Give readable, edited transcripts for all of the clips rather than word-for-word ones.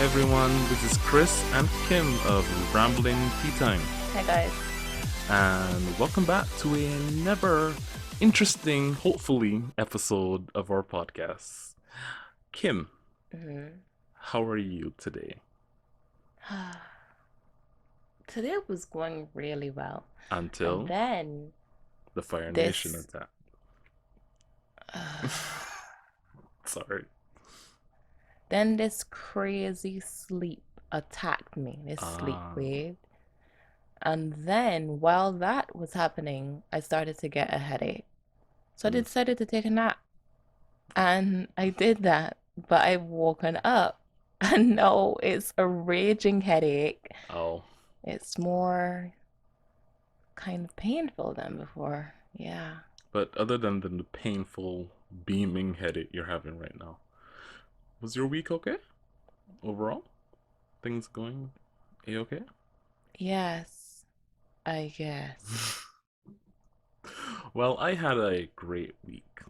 everyone, this is Chris and Kim of Rambling Teatime, Hi guys. and welcome back to another interesting, hopefully, episode of our podcast. Kim, how are you today? Today was going really well. And Until then the Fire Nation this attack. uh, Sorry. then this crazy sleep attacked me, this sleep Ah, wave. And then while that was happening, I started to get a headache. So I oof. decided to take a nap. And I did that, but I've woken up and no, it's a raging headache. Oh, It's more kind of painful than before. Yeah. but other than the painful, beaming headache you're having right now, was your week okay overall? Things going a-okay? Yes, I guess. Well, I had a great week.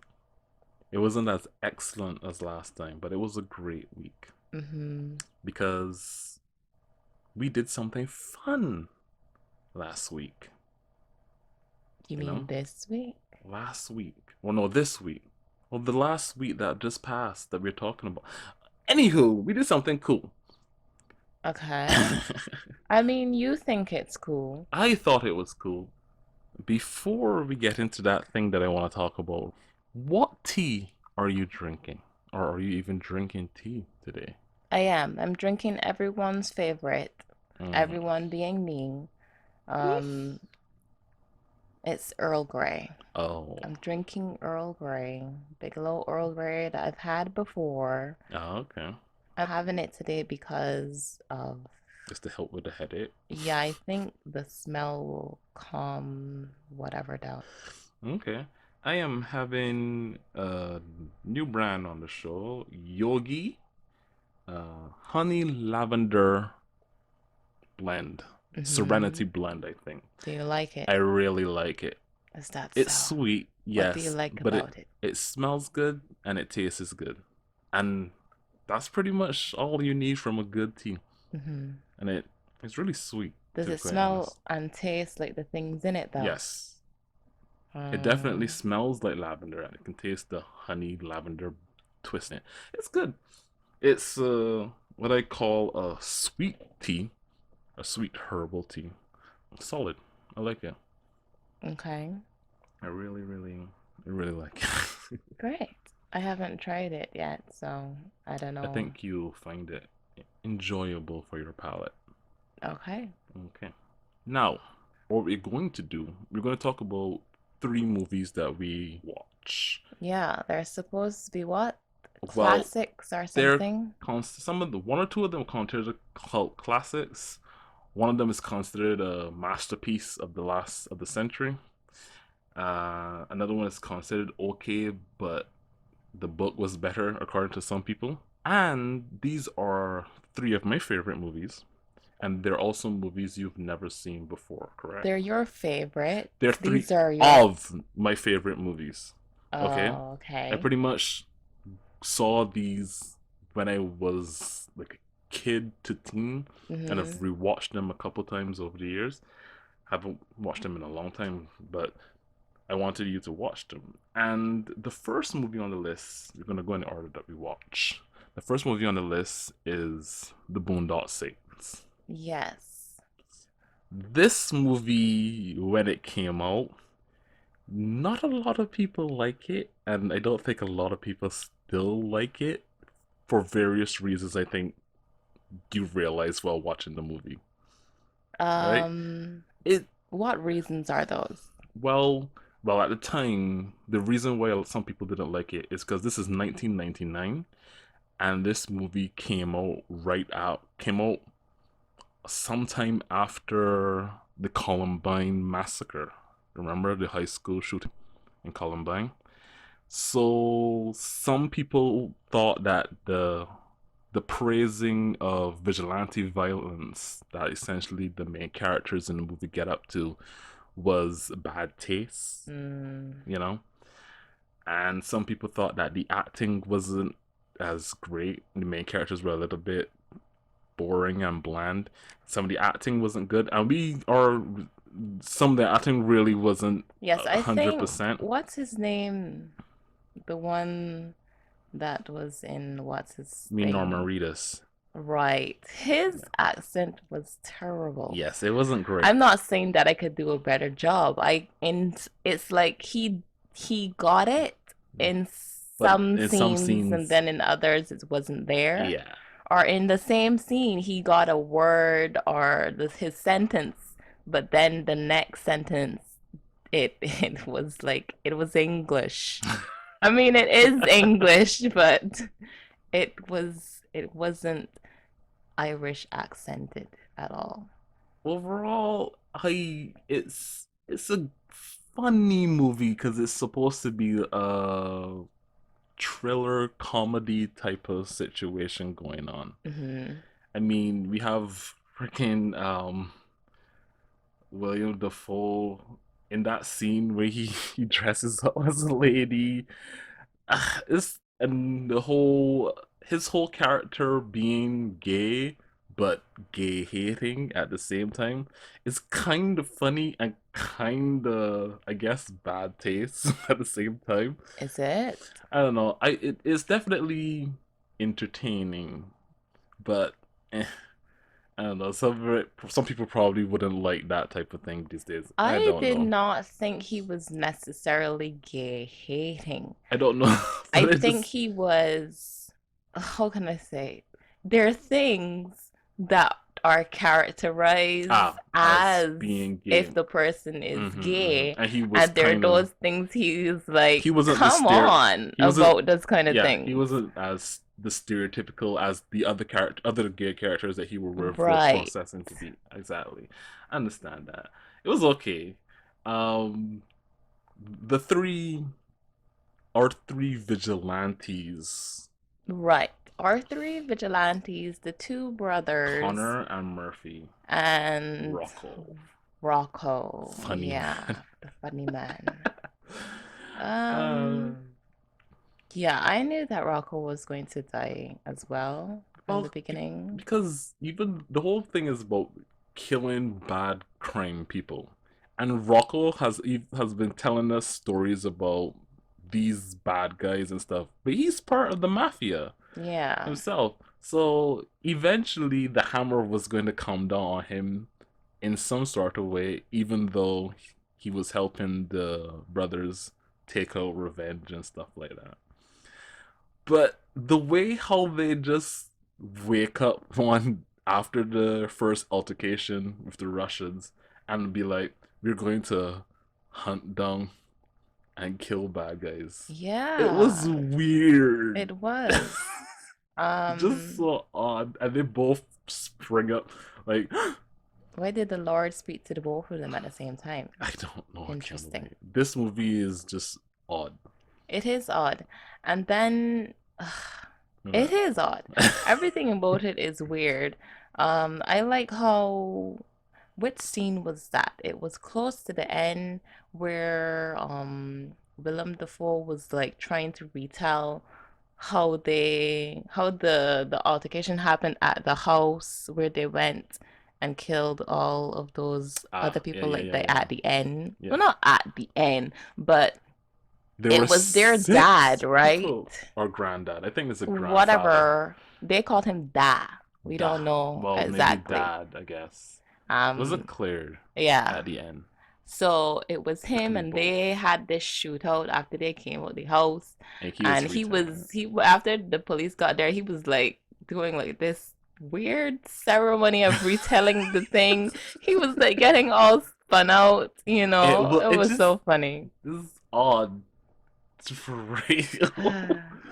It wasn't as excellent as last time, but it was a great week Mm-hmm. because we did something fun last week. You You mean know, this week? last week. Well, no, this week. Well, the last week that just passed that we're talking about. Anywho, we did something cool. Okay. I mean, you think it's cool. I thought it was cool. Before we get into that thing that I want to talk about, what tea are you drinking? Or are you even drinking tea today? I am. I'm drinking everyone's favorite, Mm. everyone being me. Um, it's Earl Grey. Oh, I'm drinking Earl Grey, Bigelow Earl Grey that I've had before. okay. I'm having it today because of, Just to help with the headache. yeah, I think the smell will calm whatever down. Okay. I am having a new brand on the show, Yogi Honey Lavender Blend. Mm-hmm. Serenity Blend, I think. Do you like it? I really like it. Is that It's so? sweet, What do you yes, like but about it? it smells good and it tastes good. And that's pretty much all you need from a good tea. Mm-hmm. And it's really sweet, Does to be it quite smell honest. and taste like the things in it though? Yes. It definitely Um, smells like lavender and it can taste the honey lavender twist in it. It's good. It's what I call a sweet tea, a sweet herbal tea. Solid. I like it. okay, I really like it. great. I haven't tried it yet, so I don't I know. think you'll find it enjoyable for your palate. Okay. Okay. Now, what we're going to do, we're going to talk about three movies that we watch. Yeah, they're supposed to be what? Well, Classics or they're something? some of the one or two of them are considered cult classics. One of them is considered a masterpiece of the century. Another one is considered okay, but the book was better according to some people. And these are three of my favorite movies, and they're also movies you've never seen before. Correct? They're your favorite. They're three These are your. of my favorite movies. Okay, Oh, I okay. pretty much saw these when I was like a kid to teen, and I've Mm-hmm. rewatched them a couple times over the years. Haven't watched them in a long time, but I wanted you to watch them. And the first movie on the list, we're gonna go in the order that we watch. The first movie on the list is The Boondock Saints. Yes. This movie, when it came out, not a lot of people like it, and I don't think a lot of people still like it for various reasons. I think you realize while watching the movie, right? Um, It what reasons are those? well, at the time, the reason why some people didn't like it is because this is 1999, and this movie came out sometime after the Columbine massacre. Remember the high school shooting in Columbine? So some people thought that the praising of vigilante violence that essentially the main characters in the movie get up to was bad taste, Mm, you know? And some people thought that the acting wasn't as great. The main characters were a little bit boring and bland. Some of the acting wasn't good, and some of the acting really wasn't Yes, a I hundred think percent. what's his name? The one that was in what's his Me Norman thing? Reedus. Right. His accent was terrible. Yes, it wasn't great. I'm not saying that I could do a better job. It's like he got it in But some in some scenes and scenes, then in others it wasn't there. yeah. Or in the same scene he got a word or his sentence, but then the next sentence it was like it was English. I mean it is English, but it wasn't Irish accented at all. Overall, I it's a funny movie because it's supposed to be a thriller comedy type of situation going on. Hmm. I mean, we have freaking William Dafoe in that scene where he dresses up as a lady. It's and the whole his whole character being gay but gay hating at the same time is kind of funny and kind of I guess bad taste at the same time. Is it? I don't know. It's definitely entertaining, but I don't know. Some people probably wouldn't like that type of thing these days. I I don't did know. not think he was necessarily gay hating. I don't know. I But it think just he was, how can I say? There are things that are characterized as as being if gay. the person is gay, And he was and there are kind of those things he's he like, wasn't the come stare on, he wasn't about those kind of yeah, he things. wasn't as the stereotypical as the other gay characters that he were Right. processing to be. Exactly. I understand that. It was okay. Um the three vigilantes, Right. Our three vigilantes, the two brothers, Connor and Murphy, and Rocco. Rocco. Funny man. Yeah, the funny man. Um, uh, yeah, I knew that Rocco was going to die as well from the well, beginning. because even the whole thing is about killing bad crime people, and Rocco has been telling us stories about these bad guys and stuff, but he's part of the mafia Yeah. himself. So eventually, the hammer was going to come down on him in some sort of way, even though he was helping the brothers take out revenge and stuff like that. But the way how they just wake up one after the first altercation with the Russians and be like, we're going to hunt down and kill bad guys. It was Yeah, weird. it was. Just Um, so odd. And they both spring up like why did the Lord speak to the both of them at the same time? I don't know, I can't Interesting. wait. This movie is just odd. It is odd. And then it Right. is odd. Everything about it is weird. I like how which scene was that? It was close to the end where Willem Dafoe was like trying to retell how the altercation happened at the house where they went and killed all of those other Yeah, people yeah, like yeah, they yeah. at the end. Yeah. Well, not at the end, but There were it was their dad, six right? people. Or granddad. I think it's a grandfather. Whatever. They called him Da. We Da. don't know Well, maybe exactly. dad, I guess. Was it Um, cleared yeah. at the end? So it was It could him be and both. they had this shootout after they came out the house. And he was And retelling it. he after the police got there, he was like doing like this weird ceremony of retelling the thing. He was like getting all spun out, you It know. will. It It was just so funny. this is odd. It's for real.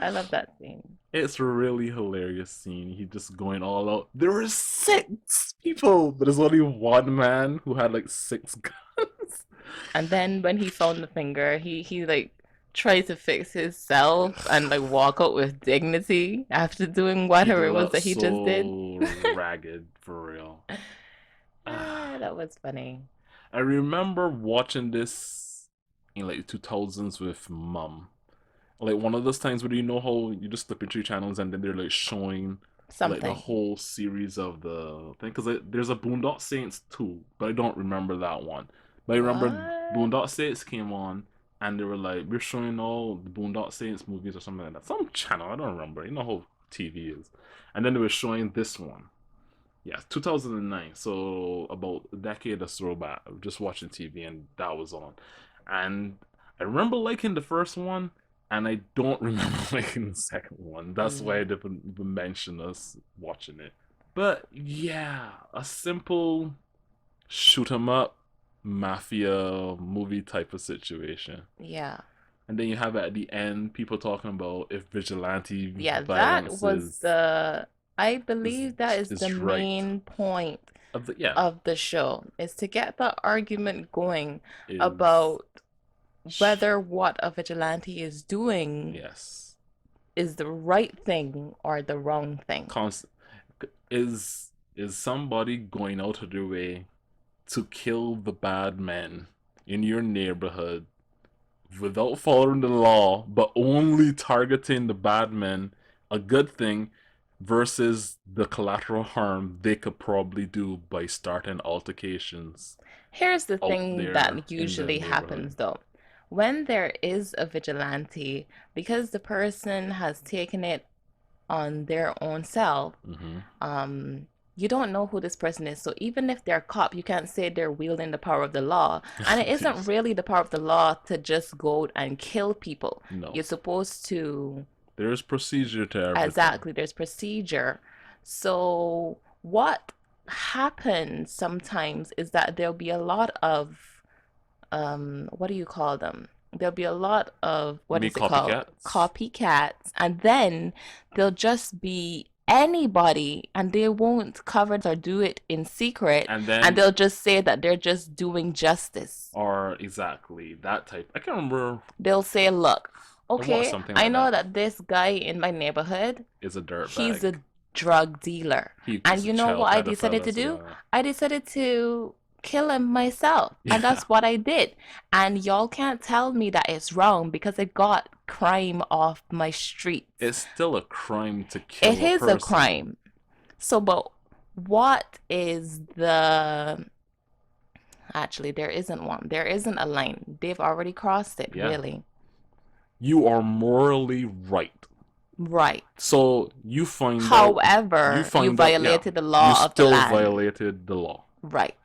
I love that scene. It's a really hilarious scene. He just going all out. There were six people, but there's only one man who had like six guns. And then when he found the finger, he like tried to fix himself and like walk out with dignity after doing He whatever it was looked that he just did. so ragged for real. That was funny. I remember watching this in like 2000s with mum. Like one of those times where you know how you just flip through channels and then they're like showing like the Something. whole series of the thing, because there's a Boondock Saints too, but I don't remember that one. But I remember What? Boondock Saints came on, and they were like, "We're showing all the Boondock Saints movies or something like that." Some channel, I don't remember. You know how TV is. And then they were showing this one. Yeah, 2009. So about a decade or so back, I was just watching TV and that was on. And I remember liking the first one, and I don't remember liking the second one. That's why I Mm, didn't even mention us watching it. But yeah, a simple shoot 'em up mafia movie type of situation. yeah. And then you have at the end people talking about if vigilante Yeah, that violence was I is believe that is the is right. main point Of the yeah of the show, is to get the argument going is about whether what a vigilante is doing yes is the right thing or the wrong thing. Const- is somebody going out of their way to kill the bad men in your neighborhood without following the law, but only targeting the bad men, a good thing, versus the collateral harm they could probably do by starting altercations Here's the out thing there that in the usually neighborhood. happens though. When there is a vigilante, because the person has taken it on their own self, Mm-hmm. um, you don't know who this person is. So even if they're a cop, you can't say they're wielding the power of the law. And it isn't really the power of the law to just go and kill people. No, You're supposed to, there's procedure to everything. exactly, there's procedure. So what happens sometimes is that there'll be a lot of what do you call them? There'll be a lot of, You what mean is it called? copycats? Copycats. And then there'll just be anybody and they won't cover it or do it in secret. And And then they'll just say that they're just doing justice. or exactly that type. I can't remember. They'll say, look, I watched okay, something I like know that. that this guy in my neighborhood, Is a dirt he's bag. a drug dealer. He's And a you know child what I decided pedophile to as do? well. I decided to kill him myself. And Yeah, that's what I did. And y'all can't tell me that it's wrong because it got crime off my streets. it's still a crime to It kill a is a person. crime. So, but what is the. Actually, there isn't one. There isn't a line. They've already crossed it, Yeah, really. you are morally right. Right. So you However, you find out, yeah, violated the you law of the still land. violated the law. Right.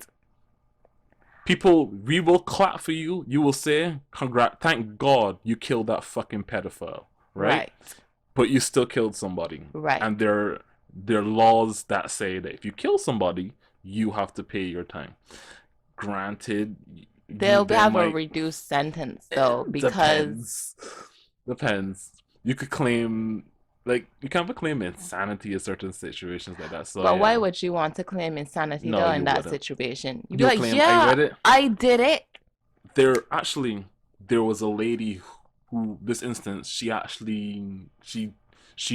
People, we will clap for you. You will say, "Congrat, thank God you killed that fucking pedophile," right? Right. But you still killed somebody, Right. and there are laws that say that if you kill somebody, you have to pay your time. Granted, you They'll there have a might reduced sentence though, because depends. Depends. You could claim like you can't claim insanity in certain situations like that. So but why yeah, would you want to claim insanity no, though in you that wouldn't. situation? You'd be You'll like, claim I yeah, read it. I did it. There was a lady who this instance she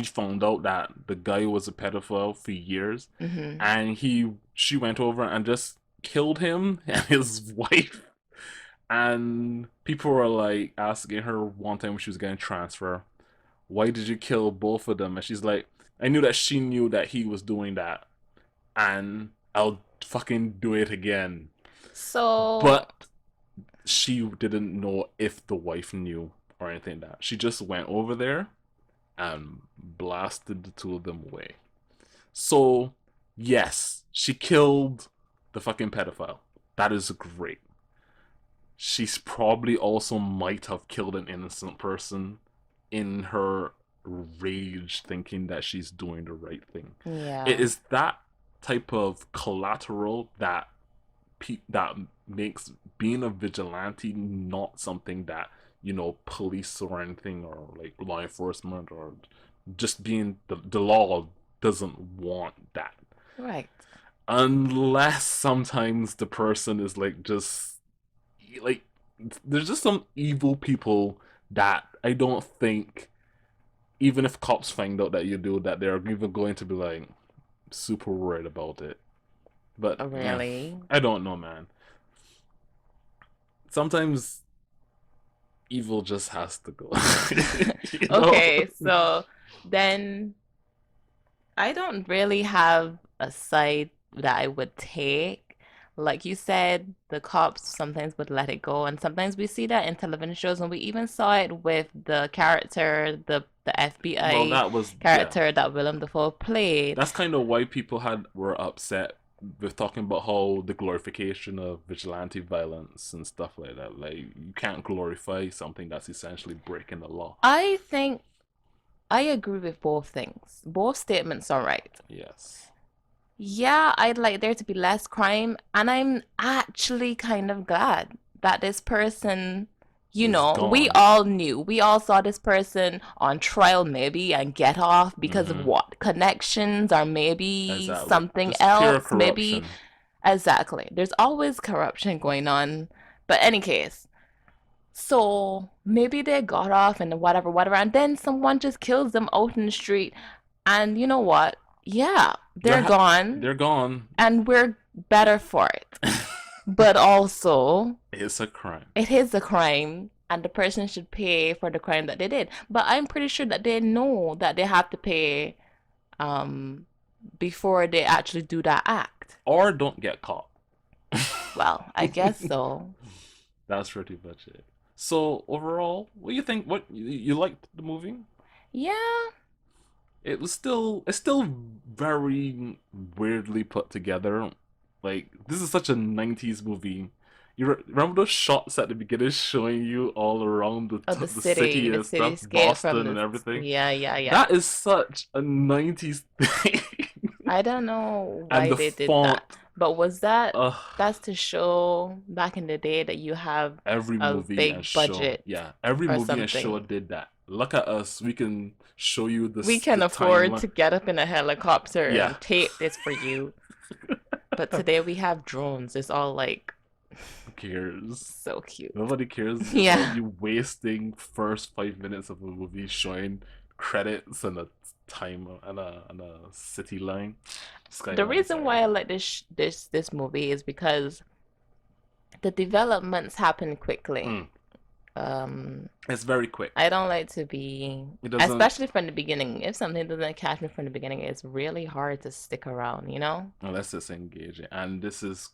found out that the guy was a pedophile for years, Hmm. and she went over and just killed him and his wife. And people were like asking her one time when she was getting transfer, why did you kill both of them? And she's like, I knew that she knew that he was doing that, and I'll fucking do it again. So, But she didn't know if the wife knew or anything like that. She just went over there and blasted the two of them away. So, yes, she killed the fucking pedophile. That is great. She's probably also might have killed an innocent person in her rage thinking that she's doing the right thing. It yeah. is that type of collateral that makes being a vigilante not something that police or anything or like law enforcement or just being the law doesn't want that, Right. unless sometimes the person is like just like there's just some evil people that I don't think even if cops find out that you do that they're even going to be like super worried about it. But yeah, Really? I don't know, man. Sometimes evil just has to go. you know? Okay, so then I don't really have a side that I would take. Like you said, the cops sometimes would let it go, and sometimes we see that in television shows, and we even saw it with the character, the Well, FBI that was, yeah. character that Willem Dafoe played. That's kind of why people had were upset with talking about how the glorification of vigilante violence and stuff like that. Like you can't glorify something that's essentially breaking the law. I think I agree with both things. Both statements are right. Yes. Yeah, I'd like there to be less crime, and I'm actually kind of glad that this person, Is we gone. all knew, we all saw this person on trial maybe and get off because of Mm-hmm. what? Connections or maybe Exactly. something Just pure else, maybe. corruption. Exactly. There's always corruption going on. But any case, so maybe they got off and whatever, whatever, and then someone just kills them out in the street. And you know what? Yeah, they're gone, They're gone. and we're better for it. But also, It's a crime. it is a crime, and the person should pay for the crime that they did. But I'm pretty sure that they know that they have to pay um before they actually do that act. Or don't get caught. Well, I guess so. That's pretty much it. So overall, what do you think? What you liked the movie? Yeah, It's still very weirdly put together. Like this is such a '90s movie. Remember those shots at the beginning showing you all around oh, the city the and stuff, cityscape from Boston and the everything. yeah, yeah, yeah. That is such a '90s thing. I don't know And why the they did font, that, but was that ugh, that's to show back in the day that you have every a movie and big show, budget yeah, every or movie and show something? did that. Look at us, we can show you We can the afford timeline. to get up in a helicopter Yeah. and tape this for you. But today we have drones. It's all like Who cares? so cute. Nobody cares about Yeah. you wasting first 5 minutes of a movie showing credits and a time and a city line, The skyline. reason why Sorry. I like this movie is because the developments happen quickly. Mm, Um, it's very quick. I don't like to be, It doesn't especially from the beginning. If something doesn't catch me from the beginning, it's really hard to stick around, you know? unless it's engaging. And this is,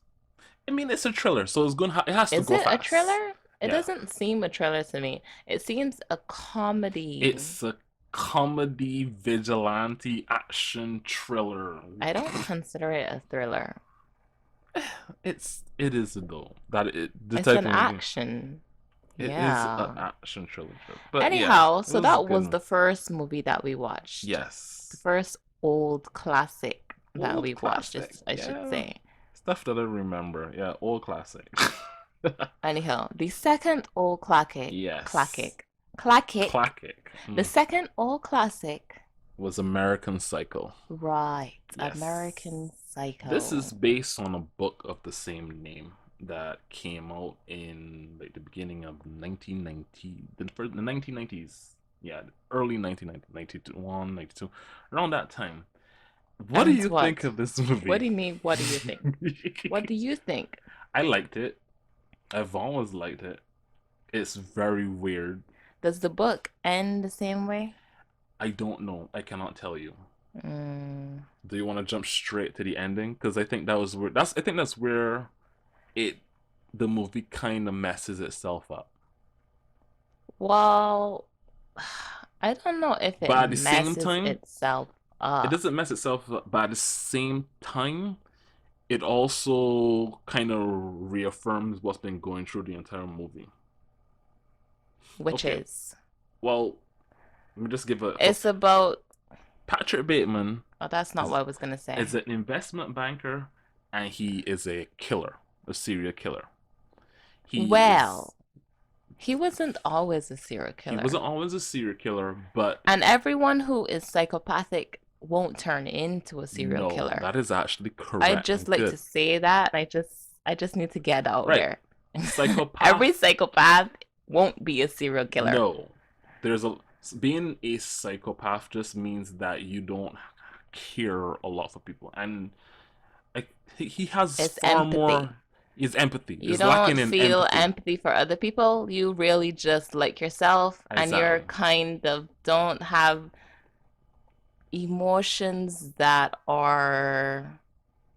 I mean, it's a thriller, so it's going. It has to Is go it a fast. thriller? It Yeah, doesn't seem a thriller to me. It seems a comedy. it's a comedy vigilante action thriller. I don't consider it a thriller. It is though that the It's type an of movie. action. It is Yeah. an action thriller, but yeah, Anyhow, it so was a that good was one. the first movie that we watched. The Yes, first old classic that old we watched, classic. I should Yeah, say. stuff that I remember. Yeah, old classic. Anyhow, the second old classic, Yes, classic, classic, classic. the second old classic, Was American Psycho. right, Yes, American this is Psycho. based on a book of the same name that came out in like the beginning of 1990, the 1990s. Yeah, early 1990, 91, 92, around that time. What do And you think what? of this What movie? do you mean? What do you think? What do you think? I liked it. I've always liked it. It's very weird. Does the book end the same way? I don't know. I cannot tell you. Mm, Do you want to jump straight to the ending? Because I think that was where I think that's where it the movie kind of messes itself up. well, I don't know if it But at the same messes time, itself it up. doesn't mess itself up. But at the same time, it also kind of reaffirms what's been going through the entire movie. Which Okay, is well, let me just give a it's about Patrick Bateman oh, that's not is what I was gonna say. is an investment banker, and he is a killer, a serial killer. He is Well, he wasn't always a serial he killer. wasn't always a serial killer, but And everyone who is psychopathic won't turn into a serial no, killer. that is actually I'd correct just and like to good. say that. I just need to get out Right. there. Every Psychopath, psychopath won't be a serial killer. no. There's a being a psychopath just means that you don't care a lot for people, and like he has It's far empathy. more. His empathy You is lacking don't in feel empathy. empathy for other people. You really just like yourself, and you're Exactly. kind of don't have emotions that are,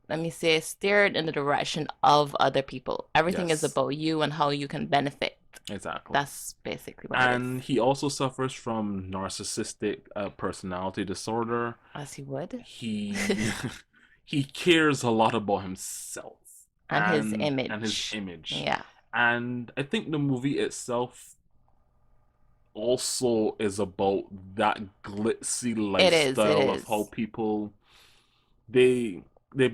let me say, steered in the direction of other people. Everything is Yes, about you and how you can benefit. exactly. That's basically what it is. And he also suffers from narcissistic personality disorder. As he would. He he cares a lot about himself And his and his image. image. Yeah, And I think the movie itself also is about that glitzy it is. It lifestyle of how is. people they they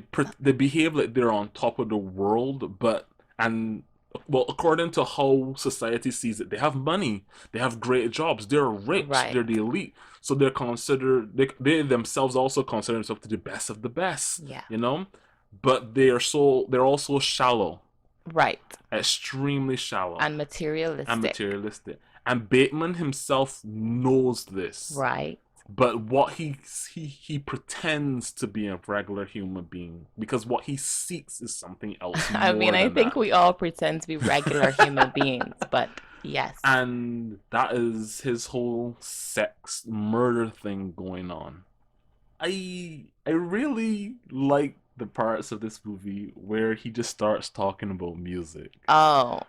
behave like they're on top of the world, but and well, according to how society sees it, they have money, they have great jobs, they're rich, Right. they're the elite, so they're considered they themselves also consider themselves to the best of the best, Yeah. you know, but they're also shallow, Right. extremely shallow And and materialistic. materialistic. And Bateman himself knows this, Right. but what he pretends to be a regular human being because what he seeks is something else I mean, more I than think that. we all pretend to be regular human beings, but yes. And that is his whole sex murder thing going on. I really like the parts of this movie where he just starts talking about music. Oh,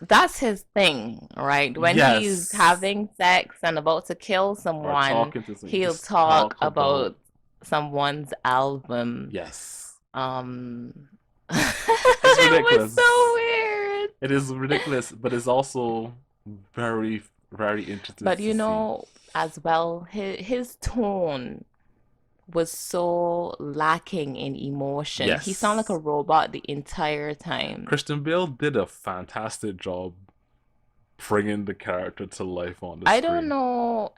that's his thing, right? When he's Yes. having sex and about to kill Or someone, talking to some he'll just talk talk about about someone's album. yes. Um, It's it was so ridiculous. weird. It is ridiculous, but it's also very, very interesting But to see. as well, his tone was so lacking in emotion. He sounded like a Yes. robot the entire time. Christian Bale did a fantastic job bringing the character to life on the I don't screen. know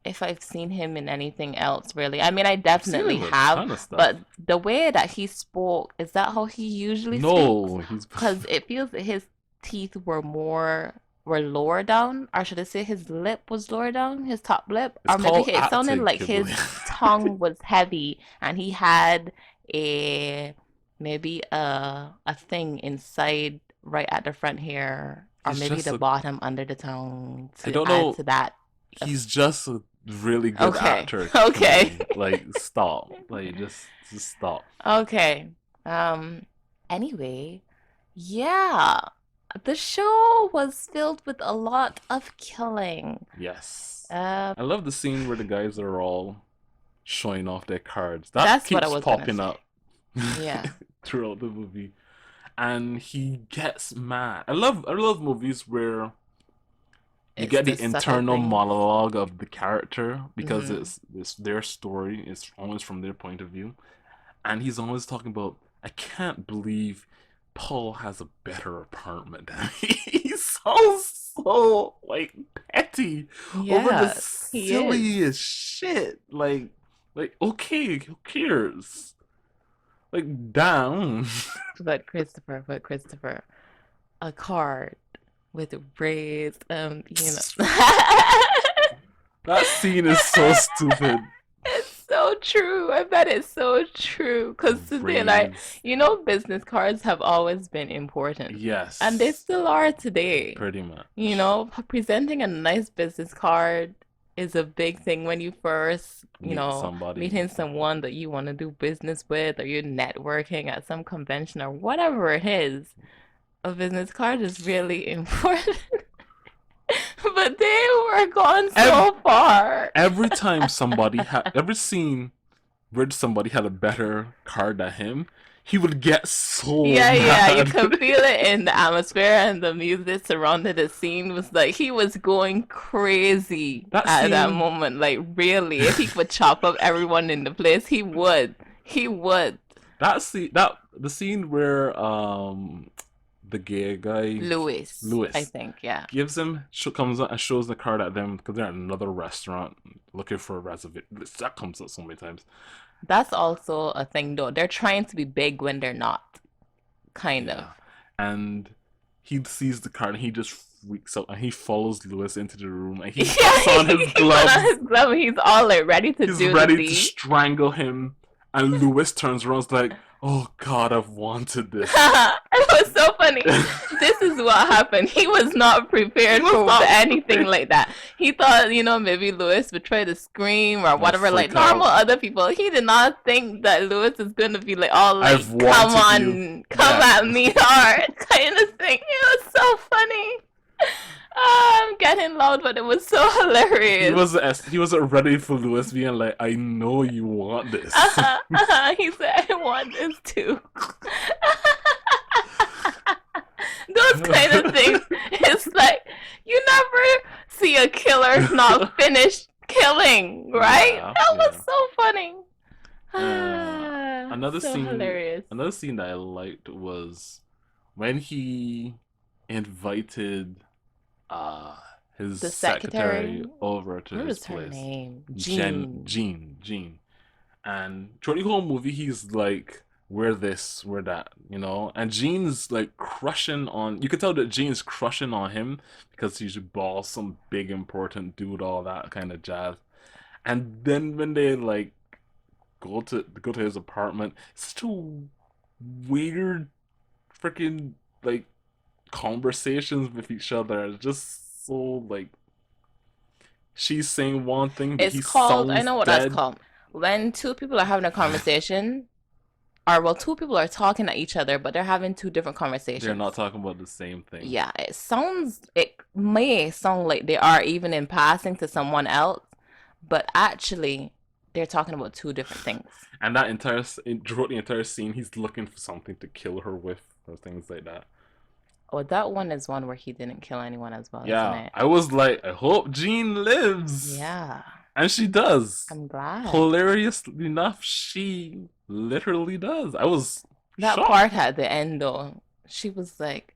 if I've seen him in anything else, really. I mean, I I've seen definitely him in a have, ton of stuff. but the way that he spoke, is that how he usually speaks? No, he's Because it feels that his teeth were lower down, or should I say his lip was lower down, his top lip, it's or maybe called it sounded acting, like Kimberly. his tongue was heavy and he had a maybe a thing inside right at the front here, or He's maybe just the a bottom under the tongue I to don't add know. to that. He's just a really good Okay. actor, Okay. Kimberly. Like stop. Like just stop. Okay. Um, anyway, yeah, the show was filled with a lot of killing. Yes. Uh, I love the scene where the guys are all showing off their cards. That that's what I keeps was gonna popping say. up Yeah, throughout the movie. And he gets mad. I love movies where you it's get the the subtle internal things. monologue of the character because Hmm. it's their story, it's always from their point of view. And he's always talking about I can't believe Paul has a better apartment than me. He's so like petty over the Yes, he is. silliest shit. Like okay, who cares? Like down. But Christopher, a card with raised, That scene is so stupid. It's so true. I bet it's so true. Because today, like, Raise. business cards have always been important. And they Yes, still are today. pretty much. Presenting a nice business card is a big thing when you first, Meet somebody. meeting someone that you want to do business with, or you're networking at some convention or whatever it is. A business card is really important. But they were gone Every, so far. every time somebody had every scene where somebody had a better card than him, he would get so Yeah, yeah, you mad. could feel it in the atmosphere and the music surrounded the scene was like he was going crazy That at that scene, moment. Like really, if he could chop up everyone in the place, he would. He would. that the scene where the gay guy Louis, I Lewis think, yeah. gives him comes out and shows the card at them because they're at another restaurant looking for a reservation. That comes up so many times. That's also a thing though. They're trying to be big when they're not, kind of. Yeah, and he sees the card and he just freaks out and he follows Lewis into the room and he Yeah, puts on his he put on gloves. his glove and he's all like ready to He's do the ready to deed. strangle him, and Lewis turns around and is like, "Oh God, I've wanted this." And It was so funny. This is what happened. He was not He prepared was for not anything prepared. like that. He thought, maybe Lewis would try to scream or Or whatever, like freak normal out. other people. He did not think that Lewis is gonna be like, all I've like, come wanted you. on, come Yeah. at me hard, kind of thing. It was so funny. I'm getting loud, but it was so He hilarious. was he wasn't ready for Lewis being like, I know you want this. He said, I want this too. Those kind of things. It's like you never see a killer not finish killing, right? Yeah, That was yeah. so funny. Another So scene, hilarious. another scene that I liked was when he invited uh his The secretary, secretary over to what his was her place. name? Jen, Jean. Jean. And throughout the whole movie, he's like, "We're this, we're that," you know. And Jean's like crushing on. You could tell that Jean's crushing on him because he's boss, some big important dude, all that kind of jazz. And then when they like go to his apartment, it's such a weird freaking like conversations with each other. It's just so like she's saying one thing, but It's he called, I sounds know what that's dead. called. When two people are having a conversation, or well, two people are talking at each other, but they're having two different They're not conversations. talking about the same thing. Yeah, it may sound like they are even in passing to someone else, but actually they're talking about two different things. And that entire throughout the entire scene, he's looking for something to kill her with or things like that. Oh, that one is one where he didn't kill anyone as well, isn't Yeah, it? I was like, I hope Jean lives, Yeah, and she does. I'm glad. Hilariously enough, she literally does. I was That shocked. part at the end though, she was like,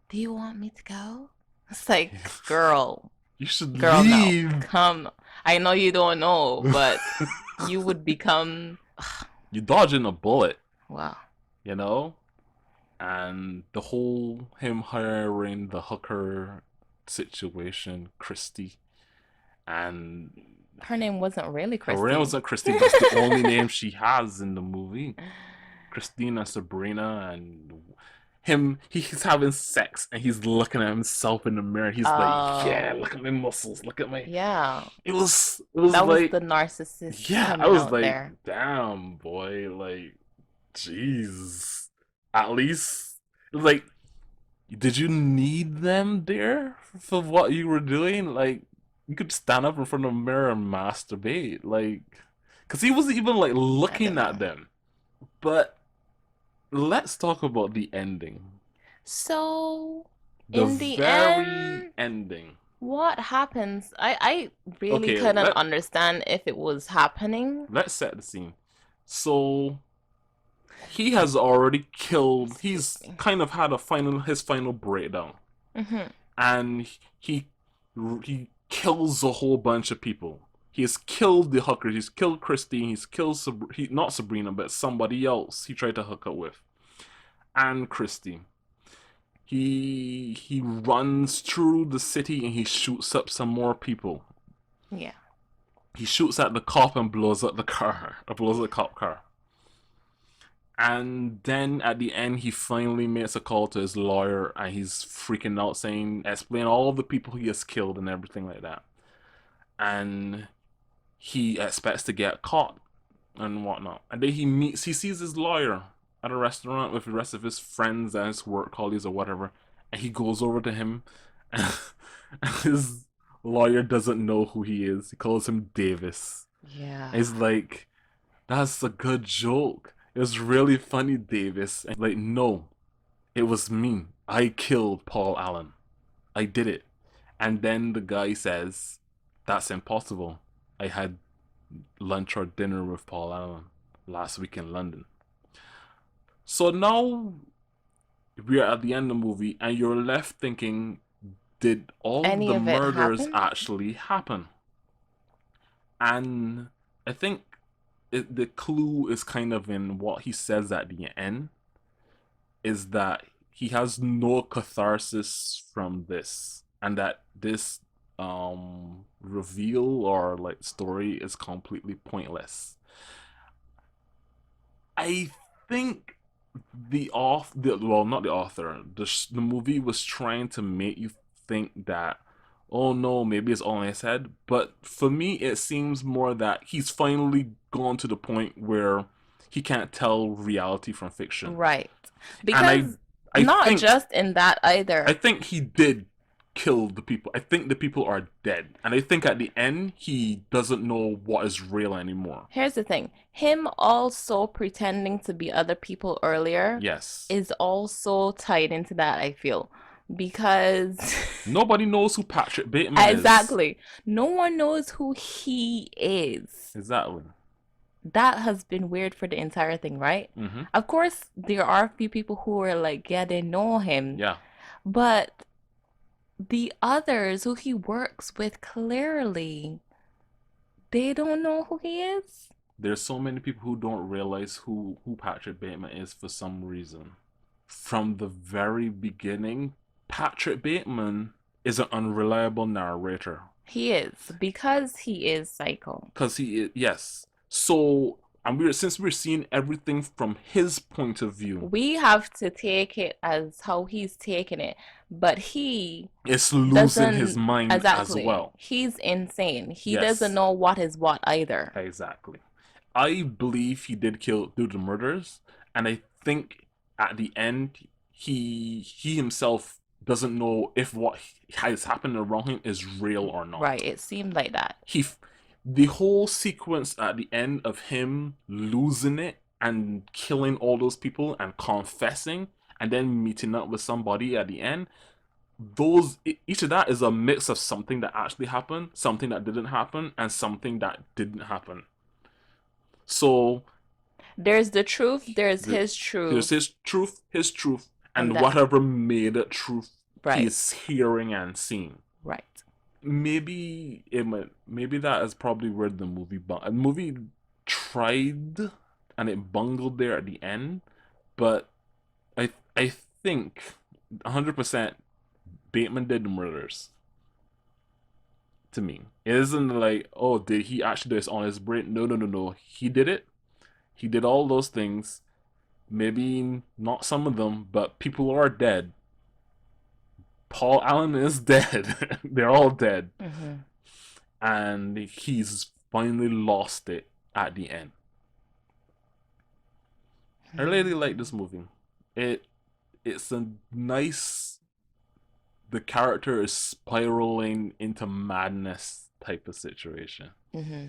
"Do you want me to go?" It's like, girl, You should girl, no, leave. come. I know you don't know, but you would become. You dodging a bullet, Wow. you know? And the whole him hiring the hooker situation, Christy, and Her name wasn't really her name Christy. wasn't Christy, but it's the only name she has in the movie. Christina, Sabrina, and he's having sex and he's looking at himself in the mirror. He's like, yeah, Oh, look at my muscles, look at my. yeah. It was That was like, the narcissist yeah, I coming was out like, there. damn, boy, like, jeez. At least, like, did you need them there for what you were doing? Like, you could stand up in front of a mirror and masturbate, like, because he wasn't even like I don't looking at know. them. But let's talk about the ending. So, The in the very end, ending. what happens? I really Okay, couldn't understand if it was happening. let's set the scene. So he has already killed. Excuse He's me. kind of had his final breakdown, Mm-hmm. and he kills a whole bunch of people. He has killed the hookers. He's killed Christine. He's killed not Sabrina, but somebody else he tried to hook up with, and Christine. He runs through the city and he shoots up some more people. Yeah. He shoots at the cop and blows up the car, or blows up the cop car. And then at the end, he finally makes a call to his lawyer, and he's freaking out, saying, explain all the people he has killed and everything like that. And he expects to get caught and whatnot. And then he sees his lawyer at a restaurant with the rest of his friends and his work colleagues or whatever, and he goes over to him, and his lawyer doesn't know who he is. He calls him Davis. And Yeah. he's like, "That's a good joke. It was really funny, Davis." And like, no, it was me. I killed Paul Allen. I did it. And then the guy says, "That's impossible. I had lunch or dinner with Paul Allen last week in London." So now we're at the end of the movie, and you're left thinking, did all Any the of it murders happen? actually happen? And I think the clue is kind of in what he says at the end, is that he has no catharsis from this, and that this reveal or like story is completely pointless. I think well, not the author, the movie was trying to make you think that, oh no, maybe it's all in his head. But for me, it seems more that he's finally gone to the point where he can't tell reality from fiction. Right. And Because I not think just in that I either. think he did kill the people. I think the people are dead. And I think at the end he doesn't know what is real anymore. Here's the thing. Him also pretending to be other people earlier Yes. is also tied into that, I feel. Because Nobody knows who Patrick Bateman is. exactly. No one knows who he is. Exactly. That has been weird for the entire thing, right? Mm-hmm. Of course, there are a few people who are like, yeah, they know him. Yeah. But the others who he works with clearly, they don't know who he is. There's so many people who don't realize who Patrick Bateman is for some reason. From the very beginning, Patrick Bateman is an unreliable narrator. He is because he is psycho. Because he is, yes. So, and since we're seeing everything from his point of view, We have to take it as how he's taking it, but he it's losing his doesn't mind as exactly. well. He's insane. He doesn't Yes, know what is what either. exactly. I believe he did do the murders, and I think at the end he himself doesn't know if what has happened around him is real or Right, not. it seemed like that. The whole sequence at the end of him losing it and killing all those people and confessing and then meeting up with somebody at the end, those each of that is a mix of something that actually happened, something that didn't happen, and something that didn't happen. So There's the truth, there's the, his there's truth, his truth, and and that whatever made it truth, right, he's hearing and seeing. right. Maybe that is probably where the movie tried and it bungled there at the end, but I think 100% Bateman did the murders. To me, it isn't like, oh, did he actually do this on his brain? No, no, no, no, he did it. He did all those things. Maybe not some of them, but people are dead. Paul Allen is dead. They're all dead. Mm-hmm. And he's finally lost it at the end. I really like this movie. It it's a nice, the character is spiraling into madness type of situation. Mm-hmm.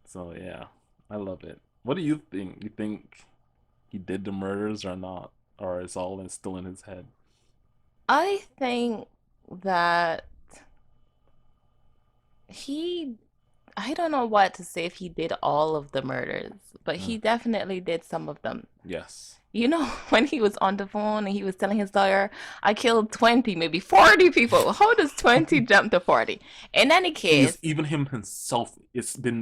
So yeah, I love it. What do you think? You think he did the murders or not, or it's all still in his head? I think that he, I don't know what to say if he did all of the murders, but Mm. he definitely did some of them. Yes. You know, when he was on the phone and he was telling his lawyer, I killed 20, maybe 40 people. How does 20 jump to 40? In any He's case, even him himself.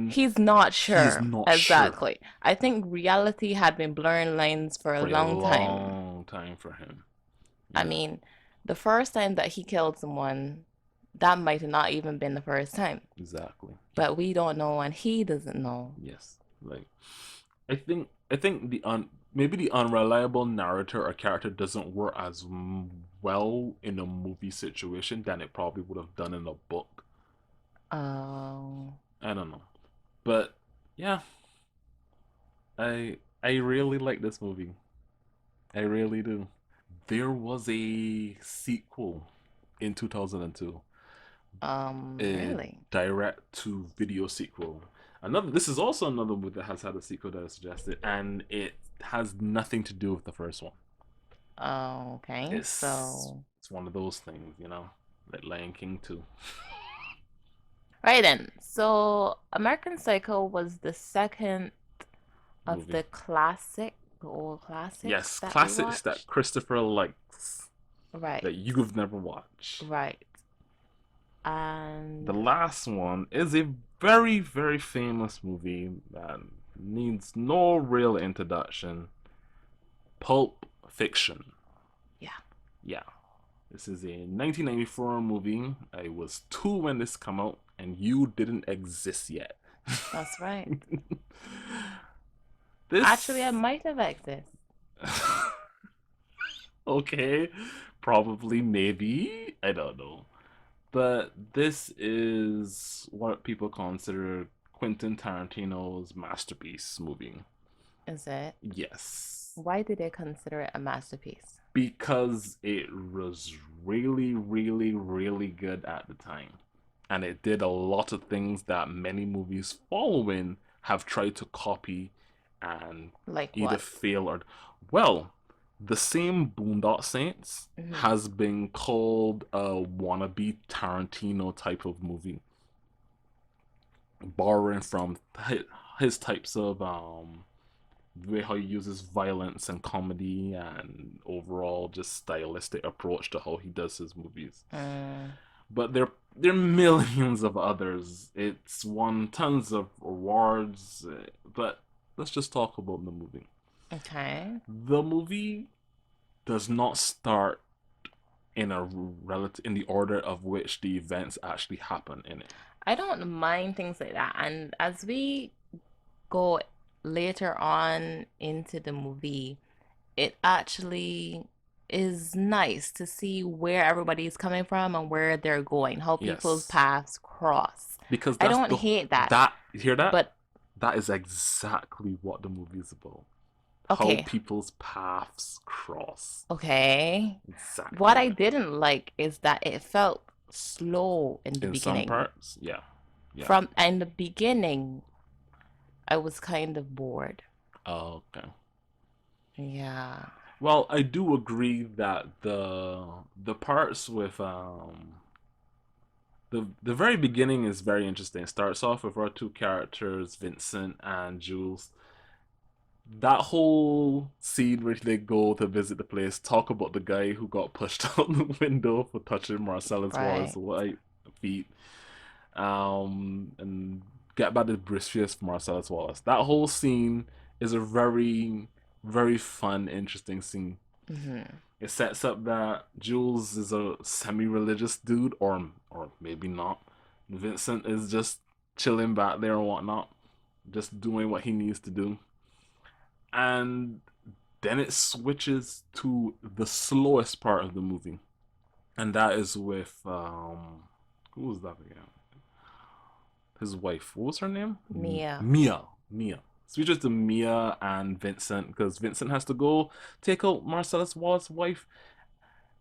he's not He's sure. not sure Exactly. I think reality had been blurring lines for a for a long time. long time for him. I Yeah, mean, the first time that he killed someone, that might have not even been the first time. exactly. But we don't know and he doesn't know. Yes, like I think maybe the unreliable narrator or character doesn't work as well in a movie situation than it probably would have done in a book. Oh. I don't know, but yeah, I really like this movie. I really do. There was a sequel in 2002, a Really? direct to video sequel. This is also another movie that has had a sequel that is suggested, and it has nothing to do with the first one. Oh, okay. It's So, it's one of those things, like Lion King 2. right then. So, American Psycho was the second of Movie. the old classics Yes, that we classics that watched. Christopher likes Right, that you've never watched. right. The And last one is a very, very famous movie that needs no real introduction. Pulp Fiction. yeah, Yeah. This is a 1994 movie. I was 2 when this came out, and you didn't exist yet. that's right. This Actually, I might have access. Okay, probably, maybe, I don't know. But this is what people consider Quentin Tarantino's masterpiece movie. Is it? Yes, Why did they consider it a masterpiece? because it was really, really, really good at the time. And it did a lot of things that many movies following have tried to copy and Like either what? fail or. Well, the same Boondock Saints Hmm. has been called a wannabe Tarantino type of movie, borrowing from his types of the way how he uses violence and comedy and overall just stylistic approach to how he does his movies. Mm, But there are millions of others. It's won tons of awards, but let's just talk about the movie. okay. The movie does not start in a relative in the order of which the events actually happen in it. I don't mind things like that. And as we go later on into the movie, it actually is nice to see where everybody's coming from and where they're going, how people's Yes, paths cross. because I that's don't the hate that, that you hear that but that is exactly what the movie is about. How okay, people's paths cross. okay. What Exactly I that. didn't like is that it felt slow in the In some beginning. parts, yeah, yeah. From in the beginning, I was kind of bored. Oh, okay. Yeah. Well, I do agree that the parts with the very beginning is very interesting. It starts off with our two characters, Vincent and Jules. That whole scene where they go to visit the place, talk about the guy who got pushed out the window for touching Marcellus Wallace's Right. white feet, and get back the briefcase for Marcellus Wallace. That whole scene is a very, very fun, interesting scene. Hmm. It sets up that Jules is a semi-religious dude, or maybe not. Vincent is just chilling back there and whatnot, just doing what he needs to do. And then it switches to the slowest part of the movie, and that is with who was that again? His wife. What was her name? Mia. Mia. Mia. Switches to Mia and Vincent because Vincent has to go take out Marcellus Wallace's wife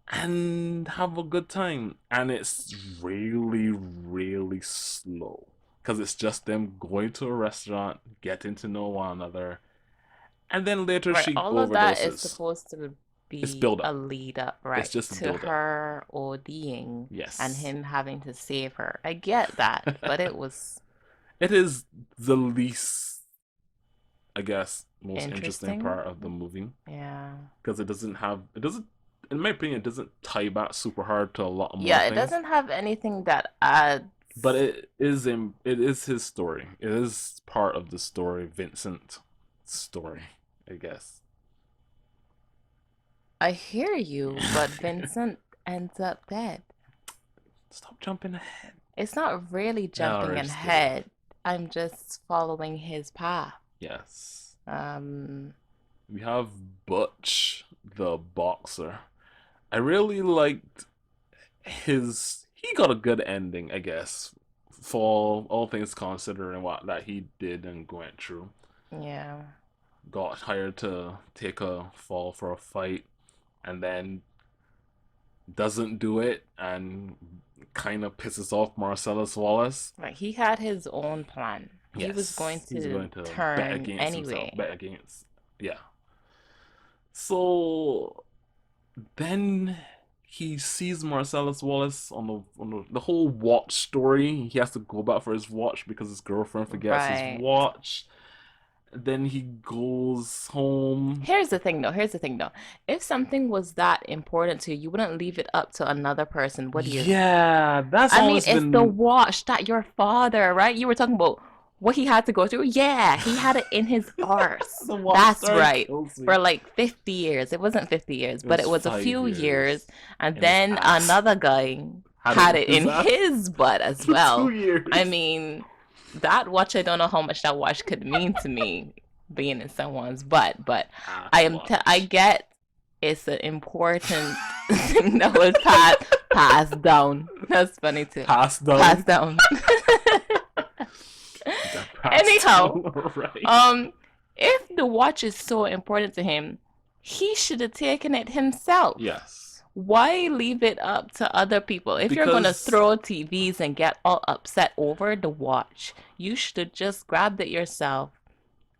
and have a good time. And it's really, really slow because it's just them going to a restaurant, getting to know one another, and then later Right. she All of that is overdoses. supposed to It's be build a up. lead up, It's right, just a to build up. her ODing and Yes. him having to save her. I get that, but it was It is the least, I guess, most interesting interesting. part of the movie Yeah. because it doesn't, in my opinion, it doesn't tie back super hard to a lot more Yeah, it things. doesn't have anything that adds. But it is his story. It is part of the story, Vincent's story, I guess. I hear you, but Vincent ends up dead. Stop jumping ahead. It's not really No, jumping we're just kidding. ahead. I'm just following his path. Yes. Um, We have Butch, the boxer. I really liked his. He got a good ending, I guess, for all things considering what that he did and went through. yeah. Got hired to take a fall for a fight, and then doesn't do it, and kind of pisses off Marcellus Wallace. Like he had his own plan. He was going Yes, he's to going to bet turn against himself. anyway. Bet against, yeah. So then he sees Marcellus Wallace on the whole watch story. He has to go back for his watch because his girlfriend forgets his Right. watch. Then he goes home. Here's the thing though. If something was that important to you, you wouldn't leave it up to another person, would you? Yeah, that's I mean, always it's the been watch that your father, right? You were talking about what he had to go through. Yeah, he had it in his arse. the watch That's story right. kills me. For like 50 years. It wasn't 50 years, It but was it was a 5 few years. years And in his then ass. another guy Had it had in it his in ass his butt as for two well. I years. mean, that watch, I don't know how much that watch could mean to me being in someone's butt, but Ass I watch. get it's an important thing that was passed down. That's funny too. Passed Passed down. down. That passed Anyhow, down, right? if the watch is so important to him, he should have taken it himself. Yes. Why leave it up to other people? If you're gonna Because throw TVs and get all upset over the watch, you should have just grabbed it yourself,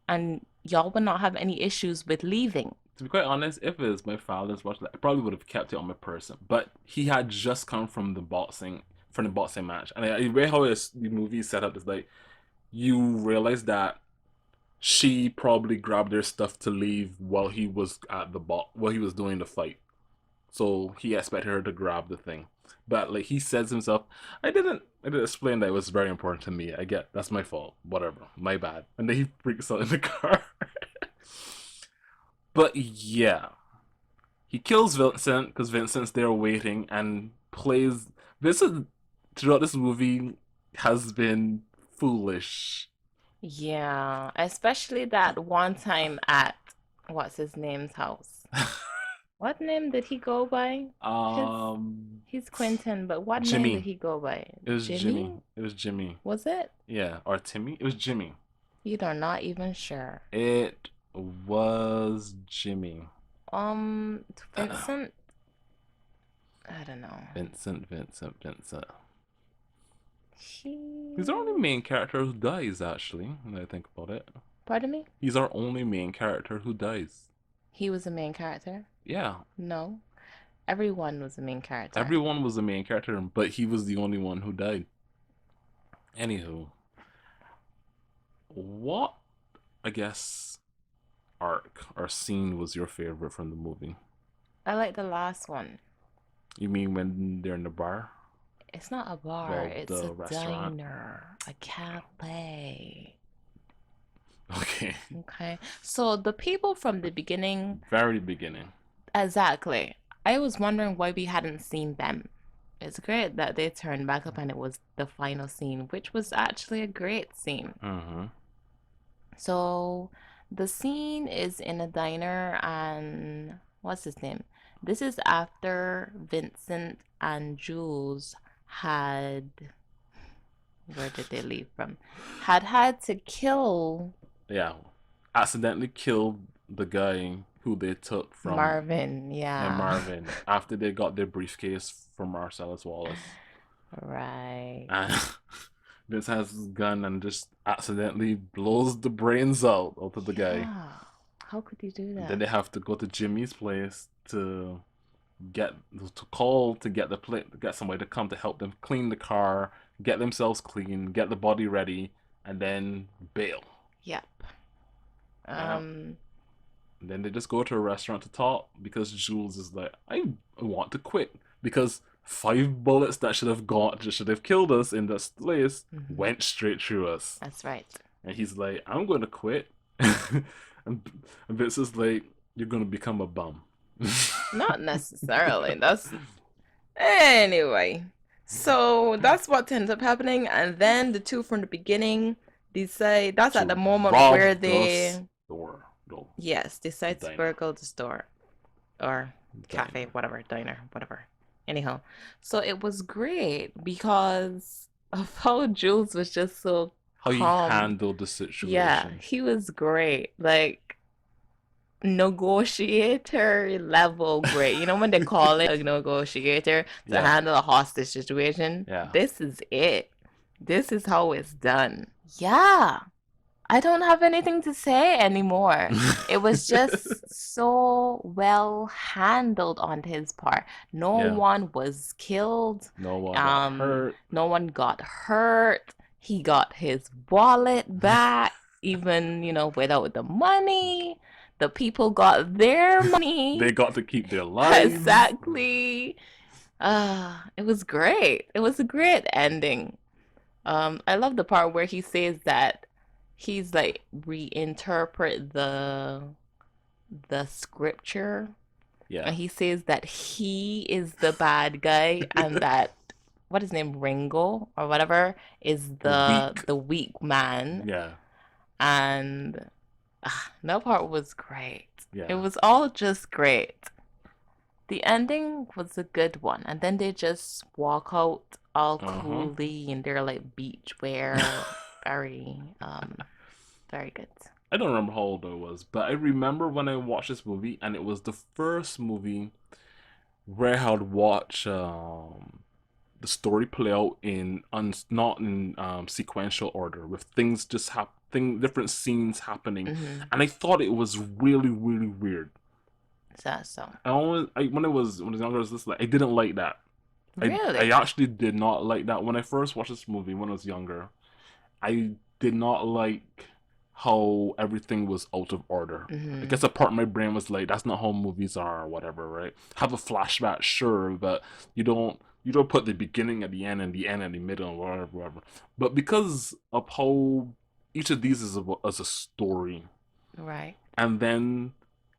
and y'all would not have any issues with leaving. to be quite honest, if it was my father's watch, I probably would have kept it on my person. But he had just come from the boxing match, and the way how the movie is set up is like you realize that she probably grabbed their stuff to leave while he was at the while he was doing the fight. So he expected her to grab the thing. But like he says himself, I didn't explain that it was very important to me. I get that's my fault. Whatever. My bad. And then he freaks out in the car. But yeah. He kills Vincent because Vincent's there waiting and plays Vincent throughout this movie has been foolish. Yeah, especially that one time at what's his name's house. What name did he go by? His he's Quentin, but what name did Jimmy. he go by? It was Jimmy. Jimmy? It was Jimmy. Was it? Yeah, or Timmy. It was Jimmy. You are not even sure. It was Jimmy. Vincent? I don't know. Vincent. He... He's our only main character who dies, actually, when I think about it. Pardon me? He's our only main character who dies. He was the main character? Yeah. No. Everyone was the main character. Everyone was the main character, but he was the only one who died. Anywho. What, I guess, arc or scene was your favorite from the movie? I like the last one. You mean when they're in the bar? It's not a bar, Well, it's the a restaurant. diner, a cafe. Okay. Okay. So the people from the beginning, Very beginning. exactly. I was wondering why we hadn't seen them. It's great that they turned back up and it was the final scene, which was actually a great scene. Mm-hmm. So the scene is in a diner and what's his name? This is after Vincent and Jules had, where did they leave from? Had to kill Yeah. Accidentally killed the guy who they took from Marvin, and yeah. Marvin after they got their briefcase from Marcellus Wallace. Right. And Vince has his gun and just accidentally blows the brains out of the guy. Yeah. How could you do And that? then they have to go to Jimmy's place to get somebody to come to help them clean the car, get themselves clean, get the body ready, and then bail. Yep. And then they just go to a restaurant to talk because Jules is like, I want to quit because 5 bullets that should have killed us in this place went straight through us. That's right. And he's like, I'm going to quit. and Vince is like, you're going to become a bum. Not necessarily. That's anyway. So that's what ends up happening, and then the two from the beginning decide. That's at the moment where they store. No. Yes, decide to burgle the store or cafe, whatever, diner, whatever. Anyhow, so it was great because of how Jules was just so how calm. He handled the situation. Yeah, he was great. Like negotiator level great. You know when they call it a negotiator to handle a hostage situation? Yeah. This is it. This is how it's done. Yeah. I don't have anything to say anymore. It was just so well handled on his part. No one was killed. No one got hurt. No one got hurt. He got his wallet back, even, without the money. The people got their money. They got to keep their lives. Exactly. It was great. It was a great ending. I love the part where he says that he's like reinterpret the scripture. Yeah. And he says that he is the bad guy and that what is his name, Ringo or whatever, is the weak man. Yeah. And that part was great. Yeah. It was all just great. The ending was a good one, and then they just walk out all Uh coolly in their like beach wear. Very, very good. I don't remember how old I was, but I remember when I watched this movie, and it was the first movie where I would watch the story play out in not in sequential order, with things just different scenes happening, Mm-hmm. and I thought it was really really weird. Is that so? When I was younger, I was just like I didn't like that. I Really? actually did not like that when I first watched this movie when I was younger. I did not like how everything was out of order. I Mm-hmm. guess a part of my brain was like, that's not how movies are or whatever, right? Have a flashback, sure, but you don't put the beginning at the end and the end at the middle, whatever, whatever. But because of how each of these is a story, Right. and then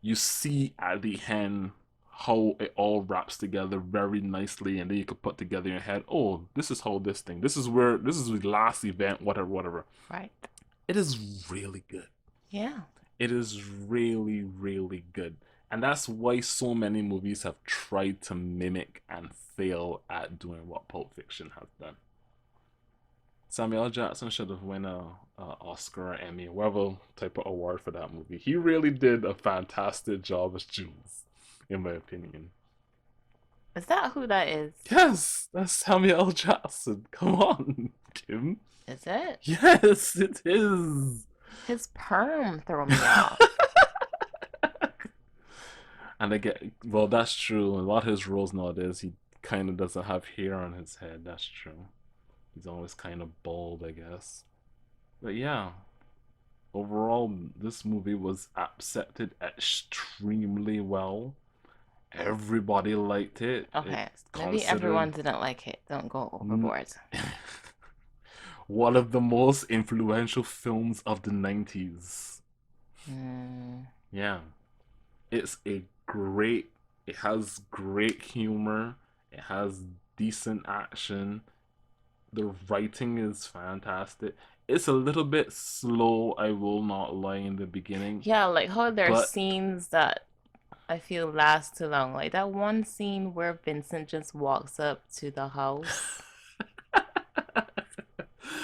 you see at the end how it all wraps together very nicely, and then you could put together in your head, oh, this is how this is the last event, whatever, whatever. Right. It is really good. Yeah. It is really really good, and that's why so many movies have tried to mimic and fail at doing what Pulp Fiction has done. Samuel L. Jackson should have won a Oscar or Emmy, whatever type of award for that movie. He really did a fantastic job as Jules, in my opinion. Is that who that is? Yes, that's Samuel L. Jackson. Come on, Kim. Is it? Yes, it is. His perm throw me off. And I get, well, that's true. A lot of his roles nowadays, he kind of doesn't have hair on his head. That's true. He's always kind of bald, I guess. But yeah, overall, this movie was accepted extremely well. Everybody liked it. Okay, It's maybe considered everyone didn't like it. Don't go overboard. one of the most influential films of the 90s. Mm. Yeah, it's a great, it has great humor, it has decent action, the writing is fantastic. It's a little bit slow, I will not lie, in the beginning, Yeah, like how there are but scenes that I feel last too long. Like that one scene where Vincent just walks up to the house.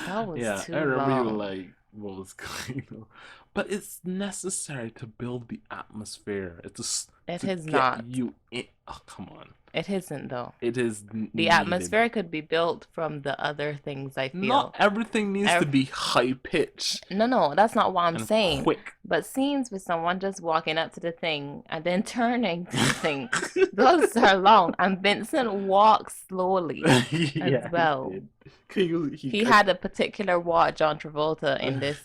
That was yeah, I too remember you long. like what was going on. But it's necessary to build the atmosphere. It's just It to is get not. you in. Oh, come on. It isn't though. It is The needed. atmosphere could be built from the other things I Not feel. everything needs to Ev be high pitch no, that's not what I'm and saying. quick. But scenes with someone just walking up to the thing and then turning to the thing, those are long. And Vincent walks slowly as Yeah, he well. did. He, He had a particular walk, John Travolta, in this.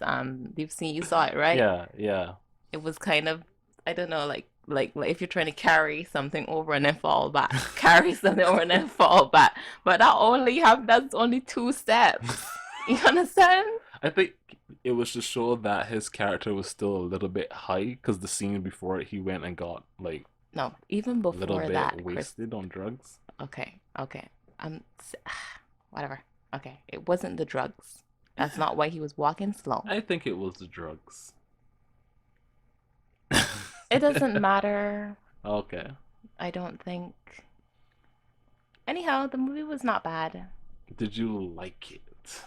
You saw it, right? yeah, yeah. It was kind of, I don't know, like if you're trying to carry something over and then fall back, carry something over and then fall back. But that's only two steps. You understand? I think it was to show that his character was still a little bit high because the scene before it, he went and got like No, even a little before bit that, Chris. wasted on drugs. Okay, okay. Um, whatever. Okay, it wasn't the drugs. That's not why he was walking slow. I think it was the drugs. It doesn't matter. Okay. I don't think. Anyhow, the movie was not bad. Did you like it?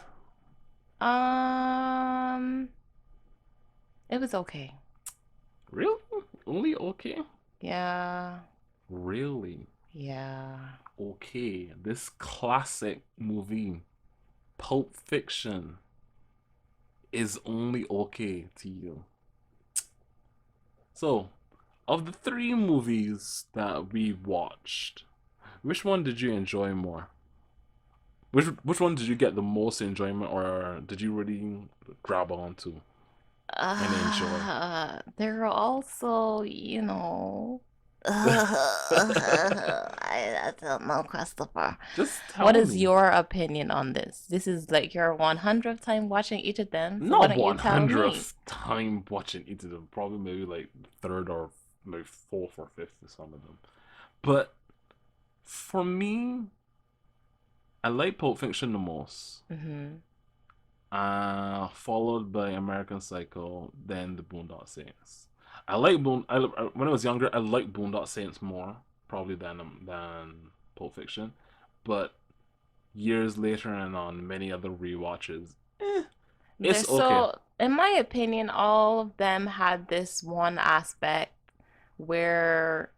Um, it was okay. Really? Only okay? Yeah, Really? yeah. Okay. This classic movie, Pulp Fiction, is only okay to you. So, of the three movies that we watched, which one did you enjoy more? Which one did you get the most enjoyment, or did you really grab onto and enjoy? They're also, I don't know, Christopher. Just What tell is me. your opinion on this? This is like your 100th time watching each of them, so why Not don't you tell me? 100th time watching each of them. Probably maybe like third or maybe fourth or fifth of some of them. But for me, I like Pulp Fiction the most. Mm-hmm. Followed by American Psycho, then the Boondock Saints. I like when I was younger, I liked Boondock Saints more. probably than Pulp Fiction, but years later and on many other rewatches, They're it's okay. so, in my opinion, all of them had this one aspect where,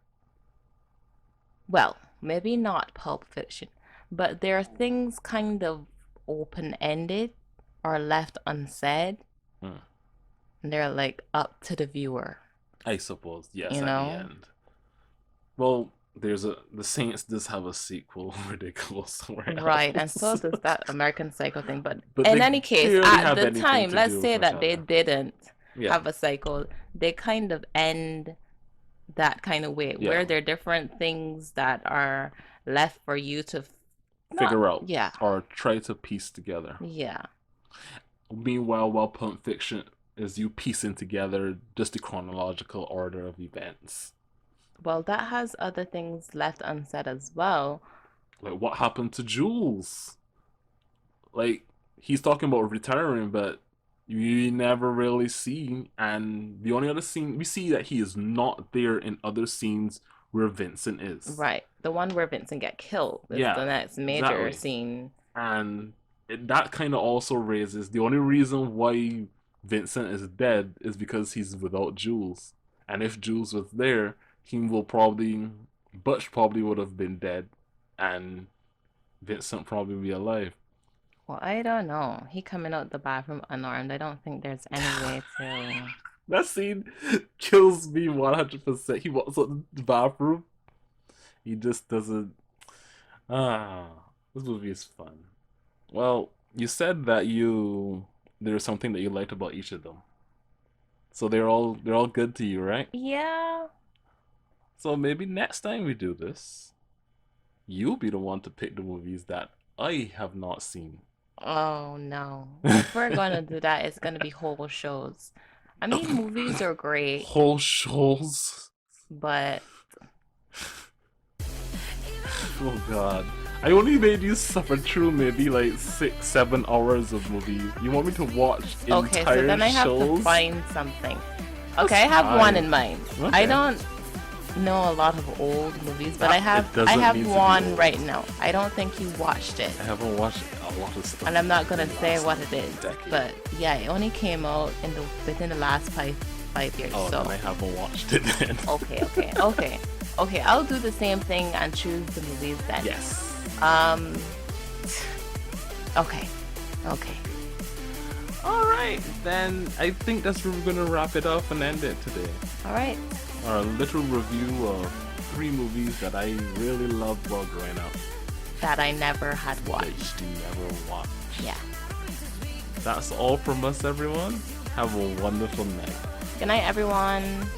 well, maybe not Pulp Fiction, but there are things kind of open-ended or left unsaid, Hmm. and they're like up to the viewer, I suppose yes. you At the know? end, well, there's a the Saints does have a sequel, ridiculous somewhere Right, and so else, does that American Psycho thing. But but in they any case, barely at have the anything time, to let's do say with each that they other. didn't Yeah, have a cycle, they kind of end that kind of way, yeah. where there are different things that are left for you to not, Figure out yeah, or try to piece together. yeah. Meanwhile, while Pulp Fiction is you piecing together just the chronological order of events. Well, that has other things left unsaid as well. Like what happened to Jules? Like he's talking about retiring, but you never really see. And the only other scene we see that he is not there in other scenes where Vincent is. Right. The one where Vincent get killed is Yeah, the next major exactly. scene. And that kind of also raises the only reason why Vincent is dead is because he's without Jules. And if Jules was there, he will probably Butch probably would have been dead, and Vincent probably be alive. Well, I don't know. He coming out the bathroom unarmed. I don't think there's any way to. That scene kills me 100%. He walks out the bathroom. He just doesn't. Ah, this movie is fun. Well, you said that there's something that you liked about each of them. So they're all good to you, right? Yeah. So maybe next time we do this, you'll be the one to pick the movies that I have not seen. Oh no. If we're gonna do that, it's gonna be whole shows. I mean, movies are great, Whole shows. but Oh god. I only made you suffer through maybe like 6, 7 hours of movies. You want me to watch okay, so entire then I have to shows? find something. That's Okay, I have one fine. in mind. I Okay. don't know a lot of old movies, but That it I doesn't have need to be one old. right now. I don't think you watched it. I haven't watched a lot of stuff And I'm not in gonna the say last what it is, decade. but yeah, it only came out in the within the last five years. Oh, So then I haven't watched it then. okay. I'll do the same thing and choose the movies then. Yes. Um. Okay. Okay. All right, then I think that's where we're gonna wrap it up and end it today. All right. Our little review of 3 movies that I really loved while growing up That I never had that watched. you never watched. Yeah. That's all from us, everyone. Have a wonderful night. Good night, everyone.